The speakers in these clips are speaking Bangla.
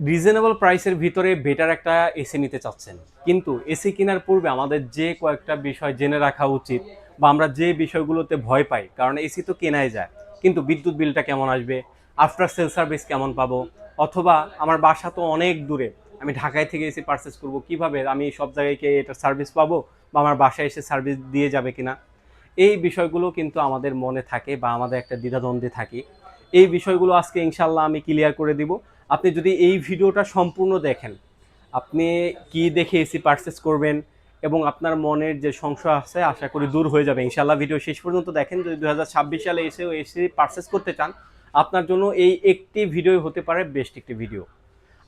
রিজনেবল প্রাইসের ভিতরে বেটার একটা এসি নিতে চাচ্ছেন, কিন্তু এসি কেনার পূর্বে আমাদের যে কয়েকটা বিষয় জেনে রাখা উচিত, বা আমরা যে বিষয়গুলোতে ভয় পাই, কারণ এসি তো কেনাই যায়, কিন্তু বিদ্যুৎ বিলটা কেমন আসবে, আফটার সেল সার্ভিস কেমন পাবো, অথবা আমার বাসা তো অনেক দূরে, আমি ঢাকায় থেকে এসি পারচেস করব কিভাবে, আমি সব জায়গায় কি এটা সার্ভিস পাবো, বা আমার বাসায় এসে সার্ভিস দিয়ে যাবে কিনা, এই বিষয়গুলো কিন্তু আমাদের মনে থাকে বা আমাদের একটা দ্বিধাদ্বন্দ্বে থাকি। এই বিষয়গুলো আজকে ইনশাল্লাহ আমি ক্লিয়ার করে দিব। আপনি যদি এই ভিডিওটা সম্পূর্ণ দেখেন, আপনি কি দেখে এসি পারচেস করবেন এবং আপনার মনের যে সংশয় আছে আশা করি দূর হয়ে যাবে ইনশাল্লাহ। ভিডিও শেষ পর্যন্ত দেখেন। যদি 2026 সালে এসেও এসি পারচেস করতে চান, আপনার জন্য এই একটি ভিডিও হতে পারে বেস্ট একটি ভিডিও।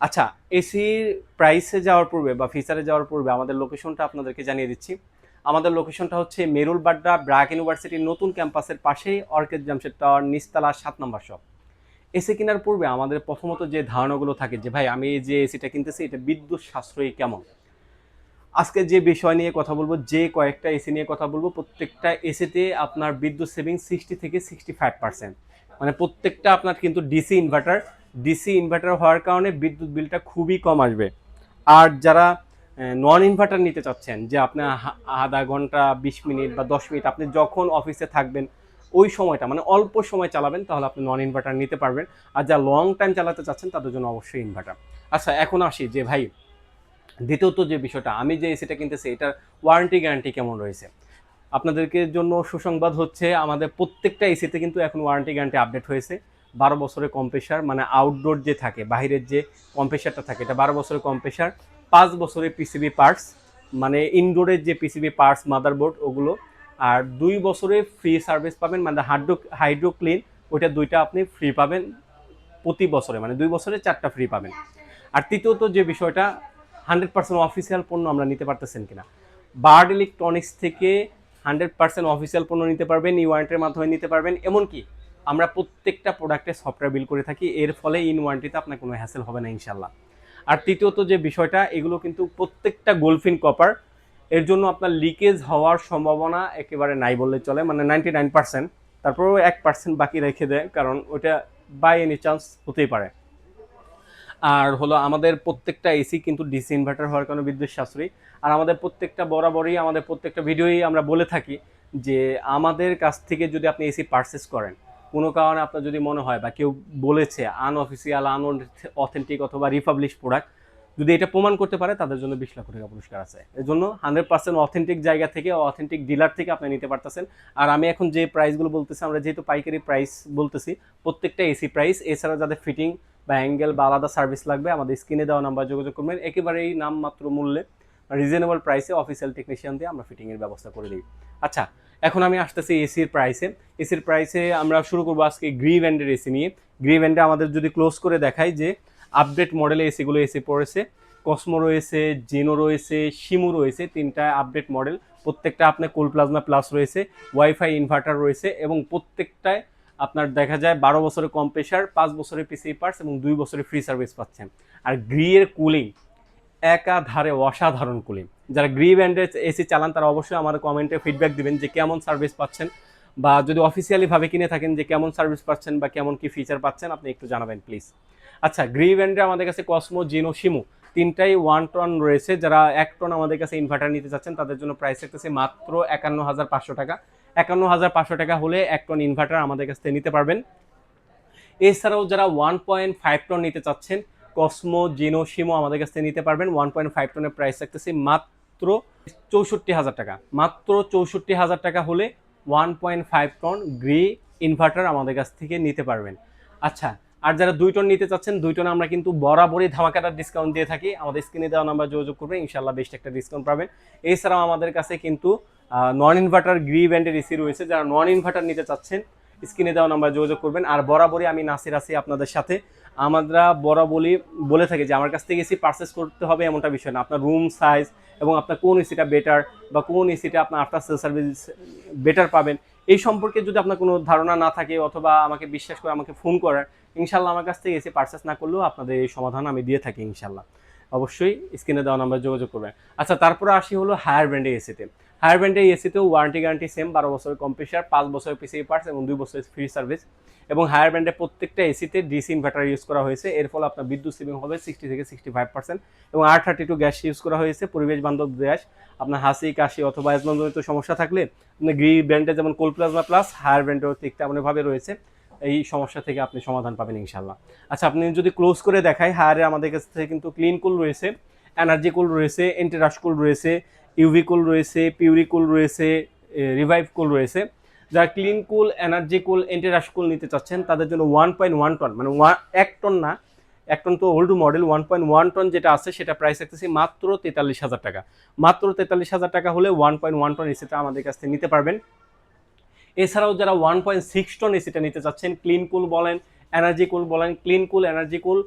আচ্ছা, এসির প্রাইসে যাওয়ার পূর্বে বা ফিচারে যাওয়ার পূর্বে আমাদের লোকেশনটা আপনাদেরকে জানিয়ে দিচ্ছি। আমাদের লোকেশনটা হচ্ছে মেরুল বাড্ডা ব্র্যাক ইউনিভার্সিটির নতুন ক্যাম্পাসের পাশেই অর্কিড জামশেদ টাওয়ার, নিচতলা 7 নম্বর শপ। এসি কেনার পূর্বে আমাদের প্রথমত যে ধারণাগুলো থাকে যে ভাই আমি এই যে এসিটা কিনতেছি এটা বিদ্যুৎ সাশ্রয়ী কেমন। আজকে যে বিষয় নিয়ে কথা বলবো, যে কয়েকটা এসি নিয়ে কথা বলবো, প্রত্যেকটা এসিতে আপনার বিদ্যুৎ সেভিং 60 থেকে 65%, মানে প্রত্যেকটা আপনার কিন্তু ডিসি ইনভার্টার হওয়ার কারণে বিদ্যুৎ বিলটা খুবই কম আসবে। আর যারা নন ইনভার্টার নিতে চাচ্ছেন, যে আপনার আধা ঘন্টা 20 মিনিট বা 10 মিনিট আপনি যখন অফিসে থাকবেন ওই সময়টা মানে অল্প সময় চালাবেন, তাহলে আপনি নন ইনভার্টার নিতে পারবেন। আর যা লং টাইম চালাতে চাচ্ছেন তাদের জন্য অবশ্যই ইনভার্টার। আচ্ছা, এখন আসি যে ভাই দ্বিতীয়ত যে বিষয়টা, আমি যে এসিটা কিনতেছি এটার ওয়ারেন্টি গ্যারান্টি কেমন রয়েছে। আপনাদেরকে জন্য সুসংবাদ হচ্ছে আমাদের প্রত্যেকটা এসিতে কিন্তু এখন ওয়ারেন্টি গ্যারান্টি আপডেট হয়েছে। 12 বছরের কম্প্রেসার, মানে আউটডোর যে থাকে বাহিরের যে কম্প্রেসারটা থাকে, এটা 12 বছরের কম্প্রেসার। 5 বছরের পিসিবি পার্টস, মানে ইনডোরের যে পিসিবি পার্টস মাদারবোর্ড ওগুলো। আর 2 বছরের ফ্রি সার্ভিস পাবেন, মানে হাইড্রো ক্লিন, ওইটা দুইটা আপনি ফ্রি পাবেন প্রতি বছরে, মানে 2 বছরে 4টা ফ্রি পাবেন। আর তৃতীয়ত যে বিষয়টা, 100% অফিসিয়াল পণ্য আমরা নিতে পারতেছেন কিনা। বার্ড ইলেকট্রনিক্স থেকে 100% অফিসিয়াল পণ্য নিতে পারবেন, ই ওয়ারেন্টির মাধ্যমে নিতে পারবেন। এমনকি আমরা প্রত্যেকটা প্রোডাক্টে সফটওয়্যার বিল করে থাকি, এর ফলে ইন ওয়ারেন্টিতে আপনার কোনো হ্যাসেল হবে না ইনশাল্লাহ। আর তৃতীয়ত যে বিষয়টা, এগুলো কিন্তু প্রত্যেকটা গোলফিন কপার, এর জন্য আপনার লিকেজ হওয়ার সম্ভাবনা একেবারে নাই বললে চলে, মানে 99%। তারপরেও 1% বাকি রেখে দেয়, কারণ ওটা বাই এনি চান্স হতেই পারে। আর হলো আমাদের প্রত্যেকটা এসি কিন্তু ডিসি ইনভার্টার হওয়ার কারণে বিদ্যুৎ সাশ্রয়ী। আর আমাদের প্রত্যেকটা বরাবরই আমাদের প্রত্যেকটা ভিডিওই আমরা বলে থাকি যে আমাদের কাছ থেকে যদি আপনি এসি পারচেস করেন, কোনো কারণে আপনার যদি মনে হয় বা কেউ বলেছে আনঅফিসিয়াল, অথেন্টিক অথবা রিপাবলিশ প্রোডাক্ট, যদি এটা প্রমাণ করতে পারে তাদের জন্য 20 লাখ টাকা পুরস্কার আছে। এর জন্য 100% অথেন্টিক জায়গা থেকে, অথেন্টিক ডিলার থেকে আপনি নিতে পারতেছেন। আর আমি এখন যে প্রাইসগুলো বলতেছি, আমরা যেহেতু পাইকারি প্রাইস বলতেছি, প্রত্যেকটা এসি প্রাইস। এছাড়া যাদের ফিটিং বা অ্যাঙ্গেল বা আলাদা সার্ভিস লাগবে, আমাদের স্ক্রিনে দেওয়া নাম্বার যোগাযোগ করবেন। একেবারেই নামমাত্র মূল্যে রিজনেবল প্রাইসে অফিসিয়াল টেকনিশিয়ান দিয়ে আমরা ফিটিংয়ের ব্যবস্থা করে দিই। আচ্ছা, এখন আমি আসতেছি এসির প্রাইসে। এসির প্রাইসে আমরা শুরু করবো আজকে গ্রি ব্যান্ডের এসি নিয়ে। গ্রি ব্যান্ডে আমাদের যদি ক্লোজ করে দেখাই যে আপডেট মডেলে এসিগুলো এসে পড়েছে। কসমো রয়েছে, জিনো রয়েছে, শিমু রয়েছে, 3টা আপডেট মডেল। প্রত্যেকটা আপনার কোল প্লাজমা প্লাস রয়েছে, ওয়াইফাই ইনভার্টার রয়েছে, এবং প্রত্যেকটায় আপনার দেখা যায় 12 বছরের কম্প্রেসার, 5 বছরের পিসি পার্টস এবং 2 বছরের ফ্রি সার্ভিস পাচ্ছেন। আর গ্রিয়ের কুলিং একাধারে অসাধারণ কুলিং। যারা গ্রি ব্র্যান্ডের এসি চালান তারা অবশ্যই আমার কমেন্টে ফিডব্যাক দিবেন যে কেমন সার্ভিস পাচ্ছেন, বা যদি অফিসিয়ালিভাবে কিনে থাকেন যে কেমন সার্ভিস পাচ্ছেন বা কেমন কি ফিচার পাচ্ছেন, আপনি একটু জানাবেন প্লিজ। আচ্ছা, গ্রি ব্র্যান্ডে আমাদের কাছে কসমো, জিনো, শিমু 3টাই 1 টন রয়েছে। যারা 1 টন আমাদের কাছে ইনভার্টার নিতে চাচ্ছেন তাদের জন্য প্রাইস থাকতেছে মাত্র 51,500 টাকা। 51,500 টাকা হলে 1 টন ইনভার্টার আমাদের কাছ থেকে নিতে পারবেন। এছাড়াও যারা 1.5 টন নিতে চাচ্ছেন, কসমো, জিনো, শিমো আমাদের কাছ থেকে নিতে পারবেন। 1.5 টনের প্রাইস রাখতেছি মাত্র 64,000 টাকা। মাত্র 64,000 টাকা হলে 1.5 টন গ্রি ইনভার্টার আমাদের কাছ থেকে নিতে পারবেন। আচ্ছা, আর যারা 2 টন নিতে চাচ্ছেন, 2 টনে আমরা কিন্তু বরাবরই ধামাকাদার ডিসকাউন্ট দিয়ে থাকি। আমাদের স্ক্রিনে দেওয়া নাম্বার যোগাযোগ করবেন, ইনশাল্লাহ বেস্ট একটা ডিসকাউন্ট পাবেন। এছাড়াও আমাদের কাছে কিন্তু নন ইনভার্টার গ্রি ব্যান্ডের এসি রয়েছে। যারা নন ইনভার্টার নিতে চাচ্ছেন, স্ক্রিনে দেওয়া নাম্বার যোগাযোগ করবেন। আর বরাবরই আমি নাসির আছি আপনাদের সাথে। আমরা বরাবরই বলে থাকি যে আমার কাছ থেকে এসি পারচেস করতে হবে এমনটা বিষয় না, আপনার রুম সাইজ এবং আপনার কোন এসিটা বেটার বা কোন এসিটা আপনার আফটার সেল সার্ভিস বেটার পাবেন, এই সম্পর্কে যদি আপনার কোনো ধারণা না থাকে অথবা আমাকে বিশ্বাস করে আমাকে ফোন করার, ইনশাল্লাহ আমার কাছ থেকে এসি পারচেস না করলেও আপনাদের এই সমাধান আমি দিয়ে থাকি ইনশাল্লাহ। অবশ্যই স্ক্রিনে দেওয়া নাম্বার যোগাযোগ করবেন। আচ্ছা, তারপরে আসি হলো হায়ার ব্র্যান্ডের এসিতে। হায়ার ব্র্যান্ডের এসিতেও ওয়ারেন্টি গ্যারান্টি সেম, 12 বছরের কম্প্রেসার, 5 বছরের পিসিবি পার্টস এবং 2 বছরের ফ্রি সার্ভিস। এবং হায়ার ব্র্যান্ডের প্রত্যেকটা এসিতে ডিসি ইনভার্টার ইউজ করা হয়েছে, এর ফলে আপনার বিদ্যুৎ সেভিং হবে 60 থেকে 65%। এবং R32 গ্যাস ইউজ করা হয়েছে, পরিবেশ বান্ধব গ্যাস। আপনার হাসি কাশি অথবা অ্যাজমাজনিত সমস্যা থাকলে আপনি গ্রি ব্র্যান্ডে যেমন কোল প্লাজমা প্লাস, হায়ার ব্র্যান্ডেও ঠিক তেমনভাবে রয়েছে, এই সমস্যা থেকে আপনি সমাধান পাবেন ইনশাল্লাহ। আচ্ছা, আপনি যদি ক্লোজ করে দেখাই, হায়ারে আমাদের কাছ থেকে কিন্তু ক্লিন কুল রয়েছে, এনার্জি কুল রয়েছে, এন্টিরাশ কুল রয়েছে, ইউভি কুল রয়েছে, পিউরি কুল রয়েছে, রিভাইভ কুল রয়েছে। যারা ক্লিন কুল, এনার্জি কুল, এন্টিরাশ কুল নিতে চাচ্ছেন তাদের জন্য 1.1 টন, মানে 1 টন না, 1 টন তো ওল্ড মডেল, 1.1 টন যেটা আছে সেটা প্রাইস রাখতেছি মাত্র 43,000 টাকা। মাত্র 43,000 টাকা হলে 1.1 টন এসিটা আমাদের কাছ থেকে নিতে পারবেন। এছাড়াও যারা 1.6 টন এসিটা নিতে চাচ্ছেন, ক্লিন কুল বলেন, এনার্জি কুল বলেন, ক্লিন কুল, এনার্জি কুল,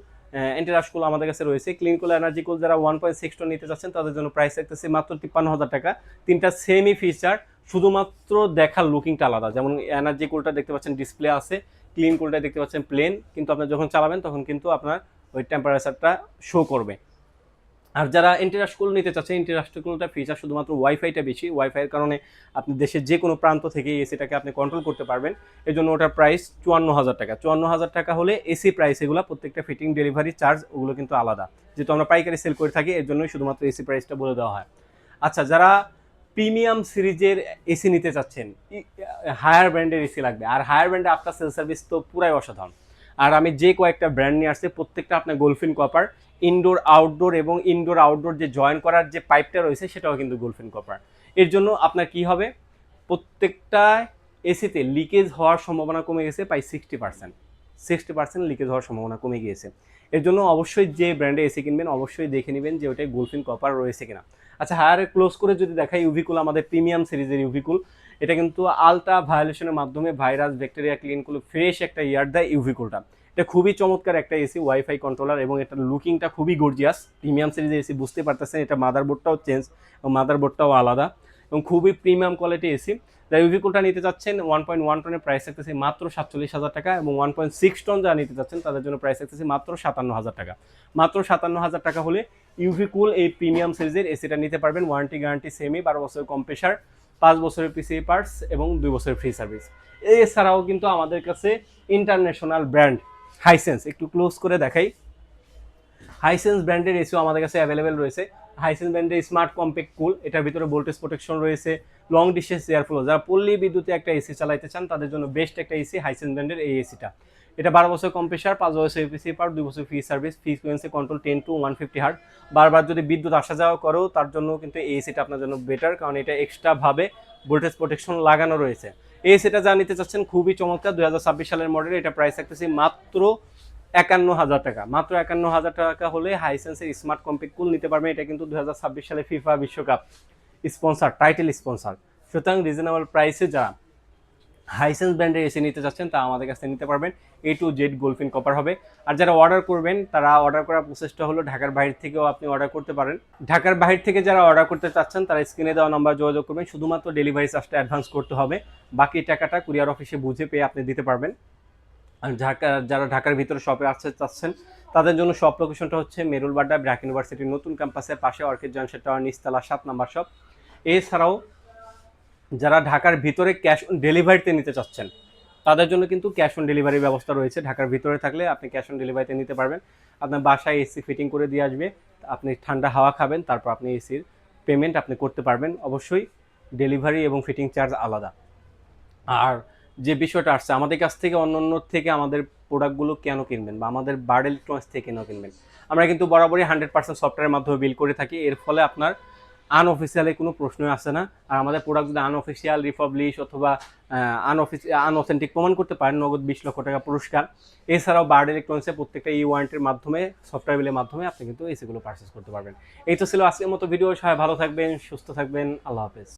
এন্টিরাশ কুল আমাদের কাছে রয়েছে। ক্লিন কুল, এনার্জি কুল যারা 1.6 টন নিতে চাচ্ছেন তাদের জন্য প্রাইস রাখতেছে মাত্র 53,000 টাকা। তিনটা সেমি ফিচার, শুধুমাত্র দেখার লুকিংটা আলাদা। যেমন এনার্জি কুলটা দেখতে পাচ্ছেন ডিসপ্লে আছে, ক্লিন কুলটা দেখতে পাচ্ছেন প্লেন, কিন্তু আপনি যখন চালাবেন তখন কিন্তু আপনার ওই টেম্পারেচারটা শো করবে। আর যারা এন্টিরাশ কুল নিতে চাচ্ছে, এন্টিরাশ কুলটা ফিচার শুধুমাত্র ওয়াইফাইটা বেশি, ওয়াইফাইয়ের কারণে আপনি দেশের যে কোনো প্রান্ত থেকে এসিটাকে আপনি কন্ট্রোল করতে পারবেন। এই জন্য ওটার প্রাইস 54,000 টাকা। 54,000 টাকা হলে এসি প্রাইস, এগুলো প্রত্যেকটা ফিটিং, ডেলিভারি চার্জ ওগুলো কিন্তু আলাদা, যেহেতু আমরা পাইকারি সেল করে থাকি এর জন্যই শুধুমাত্র এসি প্রাইসটা বলে দেওয়া হয়। আচ্ছা, যারা প্রিমিয়াম সিরিজের এসি নিতে চাচ্ছেন, হায়ার ব্র্যান্ডের এসি লাগবে, আর হায়ার ব্র্যান্ডে আফটার সেল সার্ভিস তো পুরাই অসাধারণ। আর আমি যে কয়েকটা ব্র্যান্ড নিয়ে আসছি প্রত্যেকটা আপনার গোলফিন কপার, ইনডোর আউটডোর, এবং ইনডোর আউটডোর যে জয়েন করার যে পাইপটা রয়েছে সেটাও কিন্তু গোলফিন কপার। এর জন্য আপনার কি হবে, প্রত্যেকটা এসিতে লিকেজ হওয়ার সম্ভাবনা কমে গেছে প্রায় 60% লিকেজ হওয়ার সম্ভাবনা কমে গিয়েছে। এর জন্য অবশ্যই যে ব্র্যান্ডে এসি কিনবেন অবশ্যই দেখে নেবেন যে ওটাই গোলফিন কপার রয়েছে কিনা। আচ্ছা, হায়ারে ক্লোজ করে যদি দেখাই, ইউভিকুল আমাদের প্রিমিয়াম সিরিজের ইউভিকুল, এটা কিন্তু আলট্রা ভায়োলেশনের মাধ্যমে ভাইরাস, ব্যাকটেরিয়া ক্লিন করে ফ্রেশ একটা ইয়ার দেয় ইউভিকুলটা। এটা খুবই চমৎকার একটা এসি, ওয়াইফাই কন্ট্রোলার, এবং এটার লুকিংটা খুবই গর্জিয়াস। প্রিমিয়াম সিরিজের এসি বুঝতে পারতেছেন, এটা মাদারবোর্ডটাও চেঞ্জ এবং মাদারবোর্ডটাও আলাদা, এবং খুবই প্রিমিয়াম কোয়ালিটি এসি। যারা ইউভিকুলটা নিতে চাচ্ছেন 1.1 টনের প্রাইস রাখতেছি মাত্র 47,000 টাকা, এবং 1.6 টন যারা নিতে চাচ্ছেন তাদের জন্য প্রাইস রাখতেছি মাত্র 57,000 টাকা। মাত্র 57,000 টাকা হলে ইউভিকুল এই প্রিমিয়াম সিরিজের এসিটা নিতে পারবেন। ওয়ারেন্টি গ্যারান্টি সেমি, 12 বছরের কম্প্রেসার, 5 বছরের পিসিবি পার্টস এবং 2 বছরের ফ্রি সার্ভিস। এছাড়াও কিন্তু আমাদের কাছে ইন্টারন্যাশনাল ব্র্যান্ড হাইসেন্স, একটু ক্লোজ করে দেখাই, হাইসেন্স ব্র্যান্ডের এসিও আমাদের কাছে অ্যাভেলেবেল রয়েছে। হাইসেন্স ব্র্যান্ডের স্মার্ট কম্প্যাক্ট কুল, এটার ভিতরে ভোল্টেজ প্রোটেকশন রয়েছে, লং ডিস্টেন্স এয়ার ফ্লো, যারা পল্লী বিদ্যুতে একটা এসি চালাইতে চান তাদের জন্য বেস্ট একটা এসি হাইসেন্স ব্র্যান্ডের এই এসিটা। এটা 12 বছর কম্প্রেসার, 5 বছর এপিসি পার, 2 বছর free service, frequency control 10 to 150 hertz. বারবার যদি বিদ্যুৎ আসা যাওয়া করো তার জন্য কিন্তু এই এসিটা আপনার জন্য বেটার, কারণ এটা এক্সট্রা ভাবে ভোল্টেজ প্রোটেকশন লাগানো রয়েছে। এই এসিটা যা নিতে চাচ্ছেন খুবই চমৎকার, 2026 সালের মডেল, এটা প্রাইস রাখতেছি মাত্র 51,000 টাকা। মাত্র 51,000 টাকা হলে হাইসেন্সের স্মার্ট কম্প্যাক্ট কুল নিতে পারবেন। এটা কিন্তু 2026 সালে ফিফা বিশ্বকাপ স্পন্সর, টাইটেল স্পন্সর। সুতরাং রিজনেবল প্রাইসে যারা হাইসেন্স ব্র্যান্ডের এসি নিতে চাচ্ছেন তা আমাদের কাছে নিতে পারবেন। A to Z গোলফিন কপার হবে। আর যারা অর্ডার করবেন তারা অর্ডার করার প্রসেসটা হলো ঢাকার বাইরে থেকেও আপনি অর্ডার করতে পারেন। ঢাকার বাইরে থেকে যারা অর্ডার করতে চাচ্ছেন তারা স্ক্রিনে দেওয়া নাম্বার যোগাযোগ করবেন, শুধুমাত্র ডেলিভারি চার্জটা অ্যাডভান্স করতে হবে, বাকি টাকাটা কুরিয়ার অফিসে বুঝে পেয়ে আপনি দিতে পারবেন। আর যারা ঢাকার ভিতরে শপে আসতে চাচ্ছেন তাদের জন্য শপ লোকেশনটা হচ্ছে মেরুলবাড্ডা ব্র্যাক ইউনিভার্সিটির নতুন ক্যাম্পাসের পাশে, অর্কিড জাংশন টাওয়ার নিচতলা 7 নাম্বার শপ। এছাড়াও যারা ঢাকার ভিতরে ক্যাশ অন ডেলিভারিতে নিতে চাচ্ছেন তাদের জন্য কিন্তু ক্যাশ অন ডেলিভারির ব্যবস্থা রয়েছে। ঢাকার ভিতরে থাকলে আপনি ক্যাশ অন ডেলিভারিতে নিতে পারবেন। আপনার বাসায় এসি ফিটিং করে দিয়ে আসবে, আপনি ঠান্ডা হাওয়া খাবেন, তারপর আপনি এসির পেমেন্ট আপনি করতে পারবেন। অবশ্যই ডেলিভারি এবং ফিটিং চার্জ আলাদা। আর যে বিষয়টা আসছে, আমাদের কাছ থেকে অন্য থেকে আমাদের প্রোডাক্টগুলো কেন কিনবেন বা আমাদের বার্ড ইলেকট্রনিক্স থেকে কেন কিনবেন, আমরা কিন্তু বরাবরই 100% সফটওয়্যারের মাধ্যমে বিল করে থাকি। এর ফলে আপনার আনঅফিসিয়ালি কোনো প্রশ্নই আসে না। আর আমাদের প্রোডাক্ট যদি আনঅফিসিয়াল, রিপাবলিশ অথবা আনঅথেন্টিক প্রমাণ করতে পারেন, নগদ 20 লক্ষ টাকা পুরস্কার। এছাড়াও বার্ড ইলেকট্রনিক্সের প্রত্যেকটা ওয়ারেন্টির মাধ্যমে, সফটওয়্যার বিলের মাধ্যমে আপনি কিন্তু এসিগুলো পারচেস করতে পারবেন। এই তো ছিল আজকের মতো ভিডিও। সবাই ভালো থাকবেন, সুস্থ থাকবেন, আল্লাহ হাফেজ।